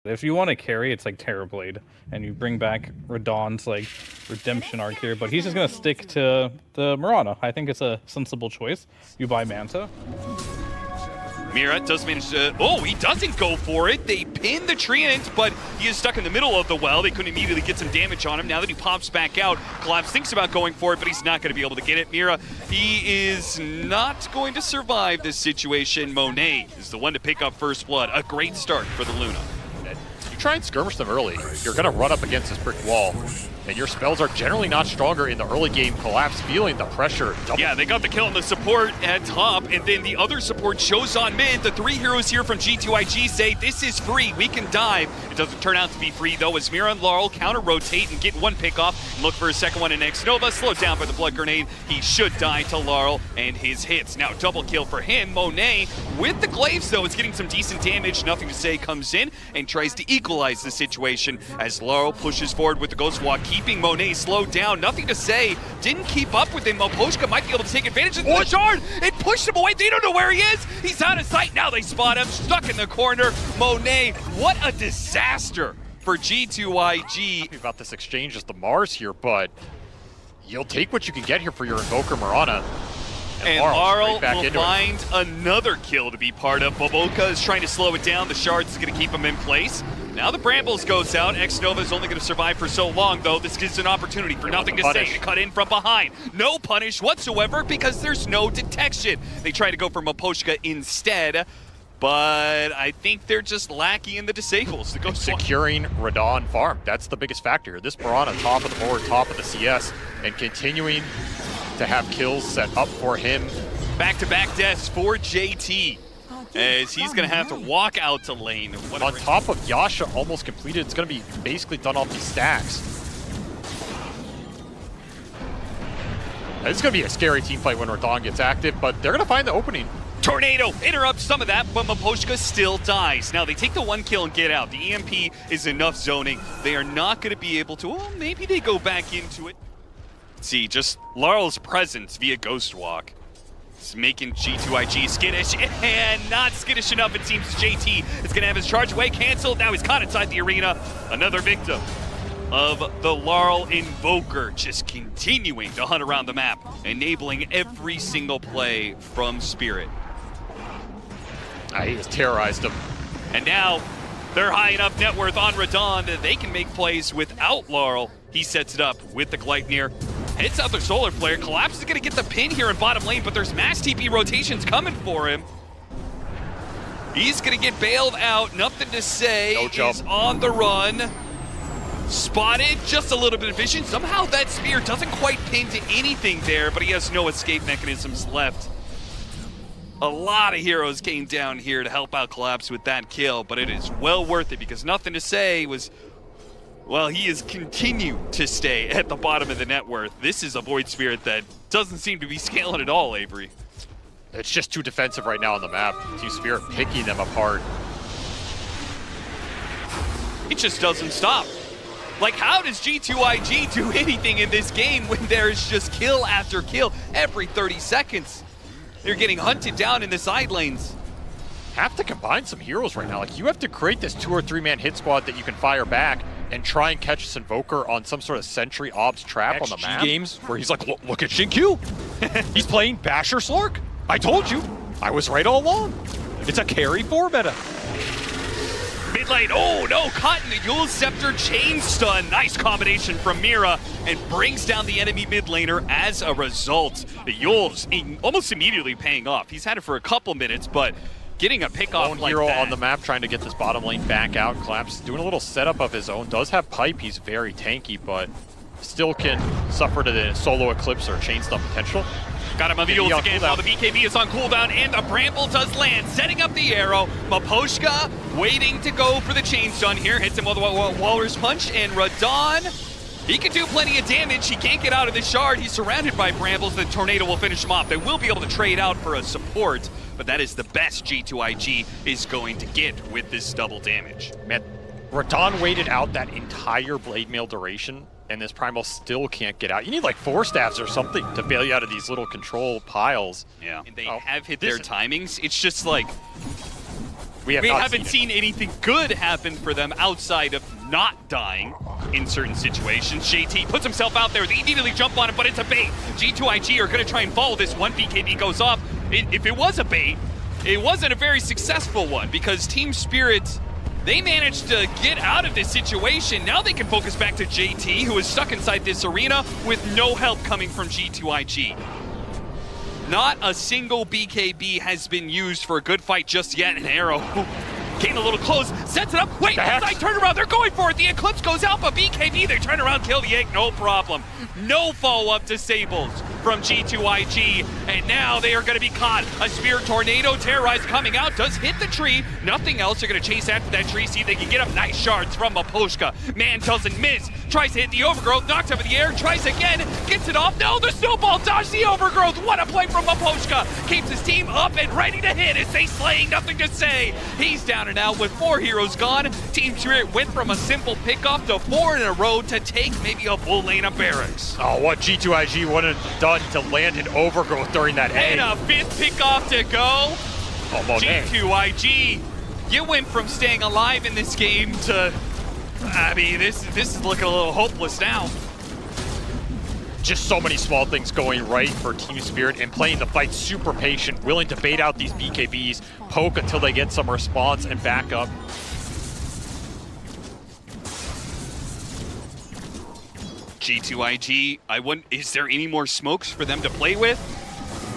If you want to carry, it's like Terrorblade, and you bring back Radon's like redemption arc here, but he's just gonna stick to the Mirana. I think it's a sensible choice. You buy Manta. Mira does manage to, oh, he doesn't go for it. They pin the Treant, but he is stuck in the middle of the well. They couldn't immediately get some damage on him. Now that he pops back out, Collapse thinks about going for it, but he's not going to be able to get it. Mira, he is not going to survive this situation. Monet is the one to pick up first blood. A great start for the Luna. You try and skirmish them early, you're going to run up against this brick wall. And your spells are generally not stronger in the early game. Collapse feeling the pressure. Yeah, they got the kill on the support at top, and then the other support shows on mid. The three heroes here from G2IG say, this is free, we can dive. It doesn't turn out to be free, though, as Mira and Laurel counter-rotate and get one pick off, and look for a second one in Nova. Slowed down by the blood grenade. He should die to Laurel and his hits. Now, double kill for him. Monet, with the glaives, though, is getting some decent damage. Nothing to say comes in and tries to equalize the situation as Laurel pushes forward with the Ghost Walk, keeping Monet slowed down. Nothing to say. Didn't keep up with him. Moposhka might be able to take advantage of the shard. It pushed him away. They don't know where he is. He's out of sight. Now they spot him. Stuck in the corner. Monet, what a disaster for G2IG. About this exchange as the Mars here, but you'll take what you can get here for your Invoker Mirana. And Laurel will find another kill to be part of. Boboka is trying to slow it down. The shards is going to keep him in place. Now the Brambles goes out. Nova is only going to survive for so long, though. This gives an opportunity for Nothing to Say to cut in from behind. No punish whatsoever because there's no detection. They try to go for Moposhka instead, but I think they're just lacking in the disables to go securing Radon farm. That's the biggest factor here. This Mirana, top of the board, top of the CS, and continuing to have kills set up for him. Back-to-back deaths for JT, as he's going to have to walk out to lane. On top of Yasha almost completed, it's going to be basically done off these stacks. It's going to be a scary team fight when Radon gets active, but they're going to find the opening. Tornado interrupts some of that, but Moposhka still dies. Now they take the one kill and get out. The EMP is enough zoning. They are not going to be able to, well, maybe they go back into it. See, just Laurel's presence via Ghost Walk is making G2IG skittish, and not skittish enough, it seems. JT is going to have his charge away canceled. Now he's caught inside the arena. Another victim of the Laurel Invoker, just continuing to hunt around the map, enabling every single play from Spirit. He just terrorized him. And now they're high enough net worth on Radon that they can make plays without Laurel. He sets it up with the Gleipnir. Hits out their Solar Flare. Collapse is going to get the pin here in bottom lane, but there's mass TP rotations coming for him. He's going to get bailed out. Nothing to say. No jump. He's on the run. Spotted. Just a little bit of vision. Somehow that spear doesn't quite pin to anything there, but he has no escape mechanisms left. A lot of heroes came down here to help out Collapse with that kill, but it is well worth it because Nothing to Say was, well, he has continued to stay at the bottom of the net worth. This is a Void Spirit that doesn't seem to be scaling at all, Avery. It's just too defensive right now on the map. Team Spirit picking them apart. It just doesn't stop. Like, how does G2IG do anything in this game when there's just kill after kill every 30 seconds? They're getting hunted down in the side lanes. Have to combine some heroes right now. Like, you have to create this 2 or 3 man hit squad that you can fire back and try and catch this Invoker on some sort of Sentry Obs trap on the map. Games where he's like, look at Shinkyu. He's playing Basher Slurk. I told you. I was right all along. It's a carry 4 meta. Mid lane, oh no, caught in the Yule Scepter chain stun. Nice combination from Mira and brings down the enemy mid laner as a result. The Yule's almost immediately paying off. He's had it for a couple minutes, but getting a pick off like hero that. On the map trying to get this bottom lane back out. Collapse doing a little setup of his own. Does have pipe, he's very tanky, but still can suffer to the solo eclipse or chain stun potential. Got him on the Yules again while the BKB is on cooldown, and the Bramble does land, setting up the arrow. Moposhka waiting to go for the chain stun here. Hits him with a Walrus Punch, and Radon, he can do plenty of damage. He can't get out of the shard. He's surrounded by Brambles. The Tornado will finish him off. They will be able to trade out for a support, but that is the best G2IG is going to get with this double damage. Man, Radon waited out that entire Blade Mail duration, and this Primal still can't get out. You need like 4 staffs or something to bail you out of these little control piles. Yeah, and they have hit their timings. It's just like, We haven't seen anything good happen for them outside of not dying in certain situations. JT puts himself out there. They immediately jump on it, but it's a bait. G2IG are going to try and follow this one. BKB goes off. If it was a bait, it wasn't a very successful one because Team Spirit, they managed to get out of this situation. Now they can focus back to JT, who is stuck inside this arena with no help coming from G2IG. Not a single BKB has been used for a good fight just yet. An arrow came a little close, sets it up. Wait, side turn around, they're going for it. The Eclipse goes out, but BKB, they turn around, kill the egg, no problem. No follow-up disables from G2IG, and now they are going to be caught. A Spear Tornado Terrorize coming out, does hit the tree. Nothing else, they're going to chase after that tree, see if they can get up. Nice shards from Maposhka. Man doesn't miss, tries to hit the Overgrowth, knocked up in the air, tries again, gets it off. No, the snowball dodged the Overgrowth. What a play from Maposhka. Keeps his team up and ready to hit as they slaying, nothing to say. He's down and out with 4 heroes gone. Team Spirit went from a simple pickoff to 4 in a row to take maybe a full lane of barracks. Oh, what G2IG would have done to land an Overgrowth during that And a 5th pickoff to go. Oh, Monet. G2IG, you went from staying alive in this game to, I mean, this is looking a little hopeless now. Just so many small things going right for Team Spirit and playing the fight super patient, willing to bait out these BKBs, poke until they get some response and back up. G2IG, is there any more smokes for them to play with?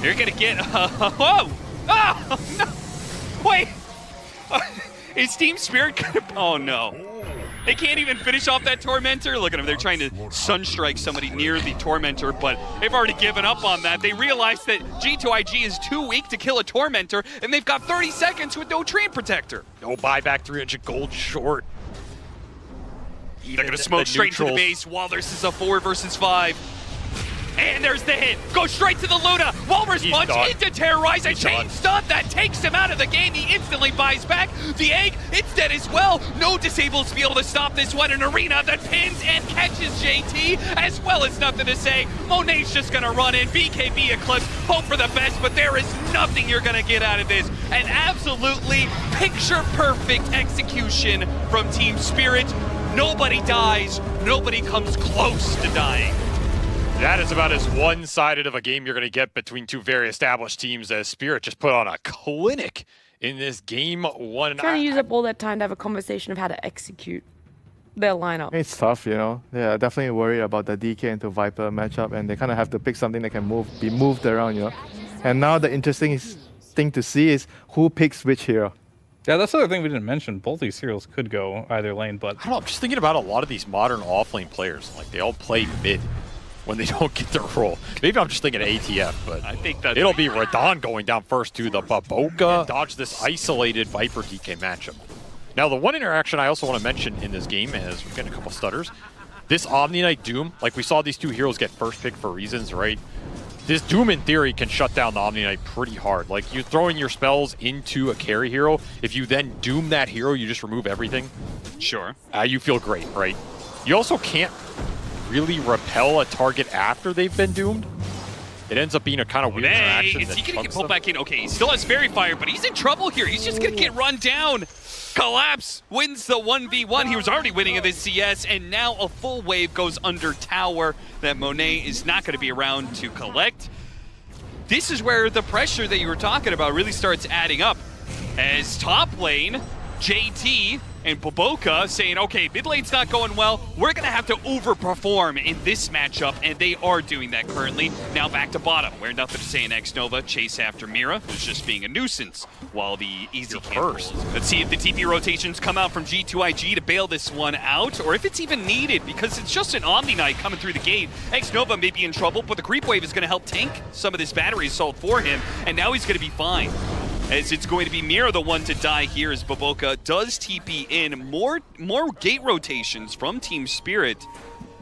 They're gonna get, whoa! Oh, no! Wait! Is Team Spirit gonna, oh no. They can't even finish off that Tormentor. Look at them, they're trying to Sunstrike somebody near the Tormentor, but they've already given up on that. They realize that G2IG is too weak to kill a Tormentor, and they've got 30 seconds with no Treant Protector. No buyback, 300 gold short. They're gonna smoke straight to the base. Walrus is a 4 versus 5. And there's the hit. Go straight to the Luna. Walrus punch into Terrorize. A chain stun that takes him out of the game. He instantly buys back. The egg, it's dead as well. No disables to be able to stop this one. An arena that pins and catches JT, as well as nothing to say. Monet's just gonna run in. BKB Eclipse, hope for the best, but there is nothing you're gonna get out of this. An absolutely picture-perfect execution from Team Spirit. Nobody dies, nobody comes close to dying. That is about as one-sided of a game you're going to get between two very established teams, as Spirit just put on a clinic in this game 1. Trying to use up all that time to have a conversation of how to execute their lineup. It's tough, you know. They're definitely worried about the DK into Viper matchup, and they kind of have to pick something that can be moved around, you know. And now the interesting thing to see is who picks which hero. Yeah, that's the other thing we didn't mention. Both these heroes could go either lane, but I don't know, I'm just thinking about a lot of these modern offlane players. Like, they all play mid when they don't get their role. Maybe I'm just thinking ATF, but I think that it'll be Radon going down first to the Baboka. Dodge this isolated Viper DK matchup. Now, the one interaction I also want to mention in this game is we're getting a couple stutters. This Omni Knight Doom, like we saw these two heroes get first pick for reasons, right? This Doom, in theory, can shut down the Omni Knight pretty hard. Like, you're throwing your spells into a carry hero. If you then Doom that hero, you just remove everything. Sure. You feel great, right? You also can't really repel a target after they've been doomed. It ends up being a kind of weird interaction. Is he going to get pulled back in? Okay, he still has Fairy Fire, but he's in trouble here. He's just going to get run down. Collapse wins the 1v1. He was already winning in this CS, and now a full wave goes under tower that Monet is not going to be around to collect. This is where the pressure that you were talking about really starts adding up. As top lane, JT and Baboka saying, okay, mid lane's not going well, we're going to have to overperform in this matchup, and they are doing that currently. Now back to bottom, where nothing to say in X-Nova, chase after Mira, who's just being a nuisance, while the easy first. Let's see if the TP rotations come out from G2IG to bail this one out, or if it's even needed, because it's just an Omni Knight coming through the gate. X-Nova may be in trouble, but the creep wave is going to help tank some of this battery assault for him, and now he's going to be fine. As it's going to be Mira the one to die here, as Baboka does TP in. More gate rotations from Team Spirit.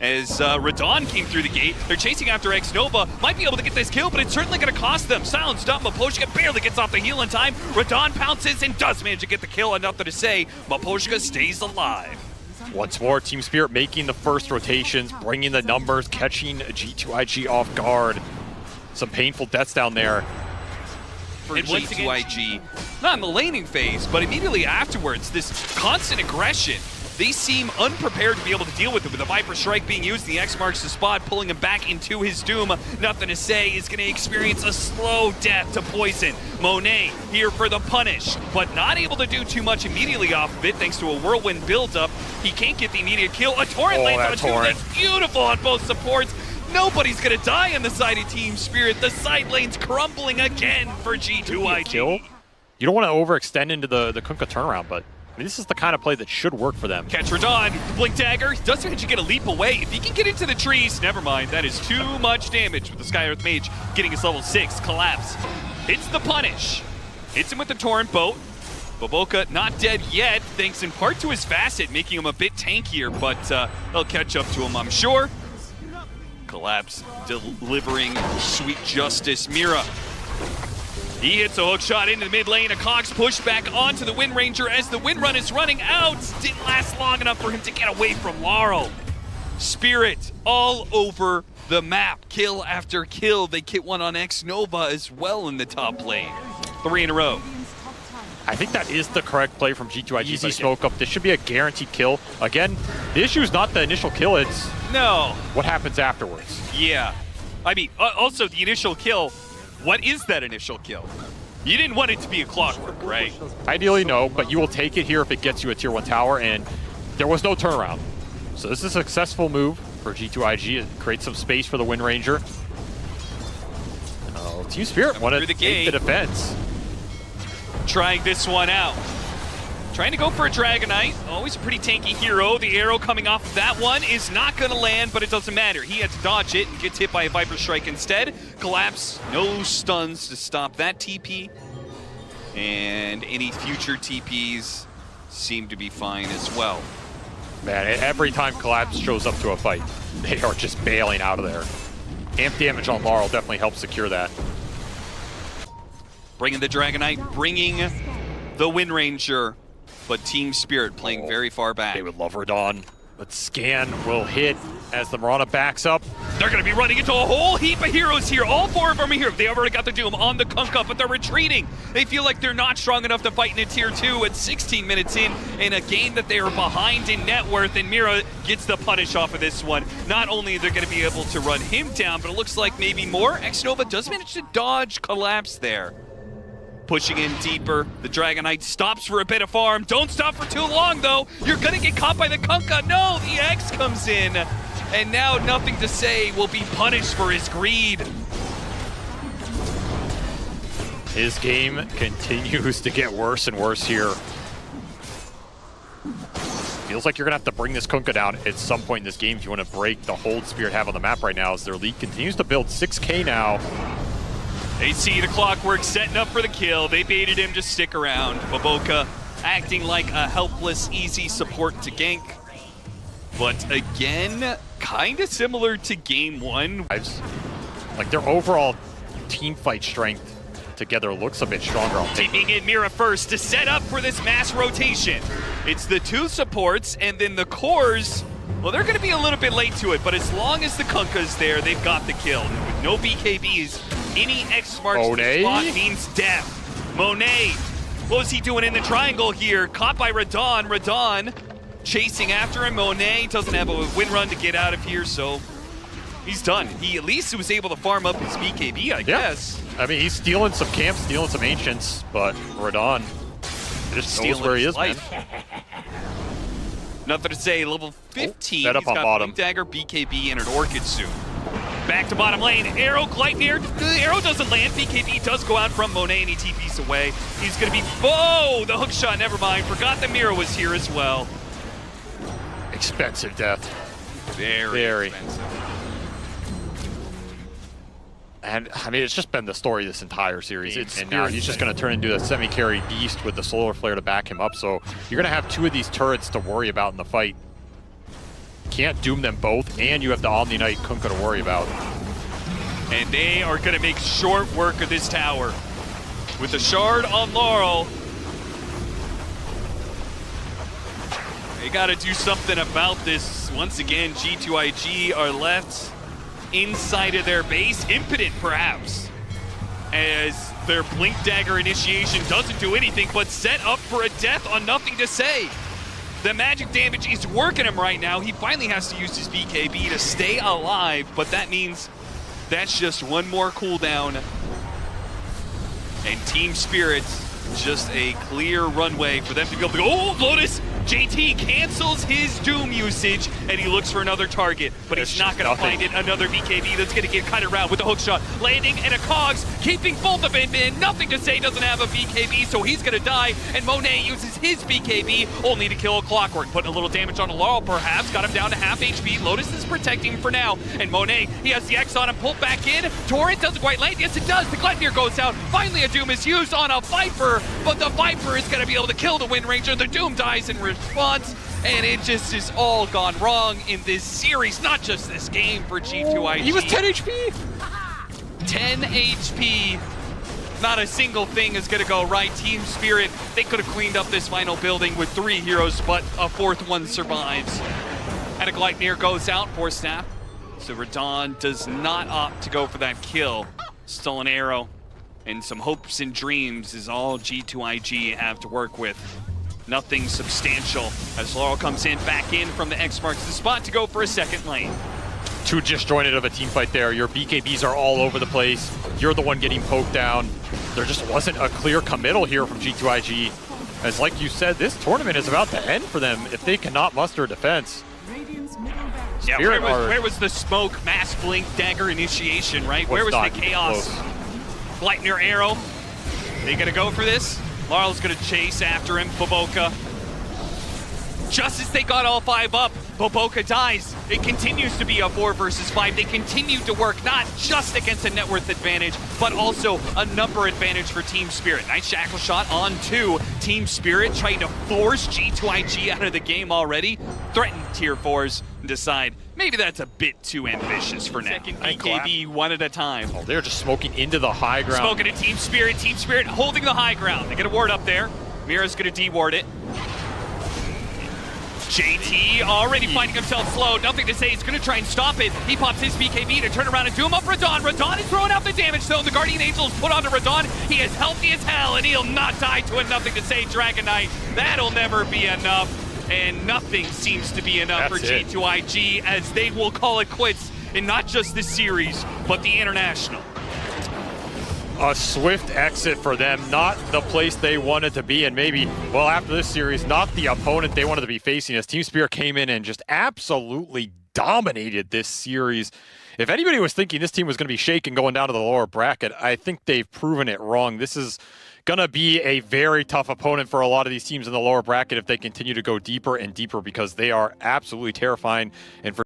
As Radon came through the gate, they're chasing after X-Nova. Might be able to get this kill, but it's certainly going to cost them. Silence dump, Maposhka barely gets off the heal in time. Radon pounces and does manage to get the kill, and nothing to say. Maposhka stays alive. Once more, Team Spirit making the first rotations, bringing the numbers, catching G2IG off guard. Some painful deaths down there. for G2IG. Not in the laning phase, but immediately afterwards, this constant aggression. They seem unprepared to be able to deal with it, with the Viper Strike being used. The X marks the spot, pulling him back into his doom. Nothing to say, is going to experience a slow death to poison. Monet here for the punish, but not able to do too much immediately off of it thanks to a whirlwind build-up. He can't get the immediate kill. A torrent lands on two. That's beautiful on both supports. Nobody's going to die on the side of Team Spirit. The side lane's crumbling again for G2IG. You don't want to overextend into the Kunkka turnaround, but I mean, this is the kind of play that should work for them. Catch Radon, Blink Dagger, doesn't actually get a leap away. If he can get into the trees, never mind, that is too much damage with the Sky Earth Mage getting his level 6, collapse. Hits the punish, hits him with the Torrent Boat. Baboka not dead yet, thanks in part to his facet, making him a bit tankier, but they'll catch up to him, I'm sure. Collapse, delivering sweet justice. Mira. He hits a hook shot into the mid lane. A Cox push back onto the Wind Ranger as the Wind Run is running out. Didn't last long enough for him to get away from Laurel. Spirit all over the map. Kill after kill. They get one on X Nova as well in the top lane. 3 in a row. I think that is the correct play from G2IG. Easy smoke up. This should be a guaranteed kill. Again, the issue is not the initial kill, it's what happens afterwards. Yeah. I mean, also the initial kill. What is that initial kill? You didn't want it to be a clockwork, right? Ideally, no, but you will take it here if it gets you a tier 1 tower, and there was no turnaround. So this is a successful move for G2IG. It creates some space for the Wind Ranger. Team Spirit wanted to take the defense. Trying this one out. Trying to go for a Dragonite. Always a pretty tanky hero. The arrow coming off of that one is not going to land, but it doesn't matter. He had to dodge it and gets hit by a Viper Strike instead. Collapse, no stuns to stop that TP. And any future TPs seem to be fine as well. Man, every time Collapse shows up to a fight, they are just bailing out of there. Amp damage on Laurel definitely helps secure that. Bringing the Dragonite, bringing the Wind Ranger. But Team Spirit playing very far back. They would love Radon, but Scan will hit as the Mirana backs up. They're going to be running into a whole heap of heroes here. All 4 of them are here. They already got the Doom on the Kunkka, but they're retreating. They feel like they're not strong enough to fight in a tier 2 at 16 minutes in a game that they are behind in net worth, and Mira gets the punish off of this one. Not only are they going to be able to run him down, but it looks like maybe more. X-Nova does manage to dodge Collapse there. Pushing in deeper, the Dragonite stops for a bit of farm. Don't stop for too long, though. You're gonna get caught by the Kunkka. No, the X comes in. And now Nothing to Say will be punished for his greed. His game continues to get worse and worse here. Feels like you're gonna have to bring this Kunkka down at some point in this game if you want to break the hold Spirit have on the map right now, as their lead continues to build. 6K now. They see the clockwork setting up for the kill. They baited him to stick around. Baboka acting like a helpless, easy support to gank. But again, kind of similar to game 1. Like their overall team fight strength together looks a bit stronger on paper. Taking in Mira first to set up for this mass rotation. It's the 2 supports and then the cores. Well, they're going to be a little bit late to it, but as long as the Kunkka's there, they've got the kill. With no BKBs, any X marks to the spot means death. Monet, what was he doing in the triangle here? Caught by Radon. Radon chasing after him. Monet doesn't have a win run to get out of here, so he's done. He at least was able to farm up his BKB, I guess. I mean, he's stealing some camps, stealing some ancients, but Radon just knows where he is, man. Nothing to Say, level 15. Set up on bottom. Blink Dagger, BKB, and an Orchid soon. Back to bottom lane. Arrow, Gleipnir. The arrow doesn't land. BKB does go out from Monet, and he TPs away. He's going to be... Oh, the hook shot. Never mind. Forgot that Mira was here as well. Expensive death. Very expensive. And, I mean, it's just been the story this entire series. And now he's just going to turn into a semi-carry beast with the solar flare to back him up. So you're going to have 2 of these turrets to worry about in the fight. Can't doom them both, and you have the Omni Knight Kunkka to worry about. And they are going to make short work of this tower. With the shard on Laurel, they got to do something about this. Once again, G2IG are left inside of their base, impotent perhaps. as their Blink Dagger initiation doesn't do anything but set up for a death on Nothing to Say. The magic damage is working him right now. He finally has to use his BKB to stay alive, but that means that's just one more cooldown. And Team Spirit, just a clear runway for them to be able to go. Oh, Lotus! JT cancels his Doom usage, and he looks for another target, but he's not going to find it. Another BKB that's going to get cut around with a hook shot. Landing and a Cogs, keeping both of them in. Nothing to Say doesn't have a BKB, so he's going to die, and Monet uses his BKB only to kill a Clockwork. Putting a little damage on a Laurel, perhaps. Got him down to half HP. Lotus is protecting him for now, and Monet, he has the X on him, pulled back in. Torrent doesn't quite land. Yes, it does. The Gleipnir goes out. Finally, a Doom is used on a Viper, but the Viper is going to be able to kill the Wind Ranger. The Doom dies in response, and it just is all gone wrong in this series, not just this game for G2IG. He was 10 HP. 10 HP. Not a single thing is going to go right. Team Spirit, they could have cleaned up this final building with 3 heroes, but a 4th one survives. And a Gleipnir goes out for Snap. So Radon does not opt to go for that kill. Stolen arrow and some hopes and dreams is all G2IG have to work with. Nothing substantial as Laurel comes in, back in from the X marks the spot to go for a second lane. Too disjointed of a team fight there. Your BKBs are all over the place. You're the one getting poked down. There just wasn't a clear committal here from G2IG. As like you said, this tournament is about to end for them if they cannot muster defense. Yeah, where was the smoke, mass blink, dagger initiation, right? Where was the chaos? Gleipnir arrow. They gonna go for this? Laurel's gonna chase after him. Boboka. Just as they got all 5 up, Boboka dies. It continues to be a 4 versus 5. They continue to work not just against a net worth advantage, but also a number advantage for Team Spirit. Nice shackle shot on 2. Team Spirit trying to force G2IG out of the game already. Threaten tier 4s and decide maybe that's a bit too ambitious for now. Second BKB one at a time. Oh, they're just smoking into the high ground. Smoking to Team Spirit. Team Spirit holding the high ground. They get a ward up there. Mira's gonna de-ward it. JT already finding himself slow. Nothing to Say. He's going to try and stop it. He pops his BKB to turn around and doom up Radon. Radon is throwing out the damage zone. The Guardian Angel is put onto Radon. He is healthy as hell, and he'll not die to a Nothing to Say Dragon Knight. That'll never be enough, and nothing seems to be enough for G2IG as they will call it quits in not just this series, but the International. A swift exit for them, not the place they wanted to be, and maybe, well, after this series, not the opponent they wanted to be facing, as Team Spirit came in and just absolutely dominated this series. If anybody was thinking this team was going to be shaken going down to the lower bracket, I think they've proven it wrong. This is going to be a very tough opponent for a lot of these teams in the lower bracket if they continue to go deeper and deeper, because they are absolutely terrifying. And for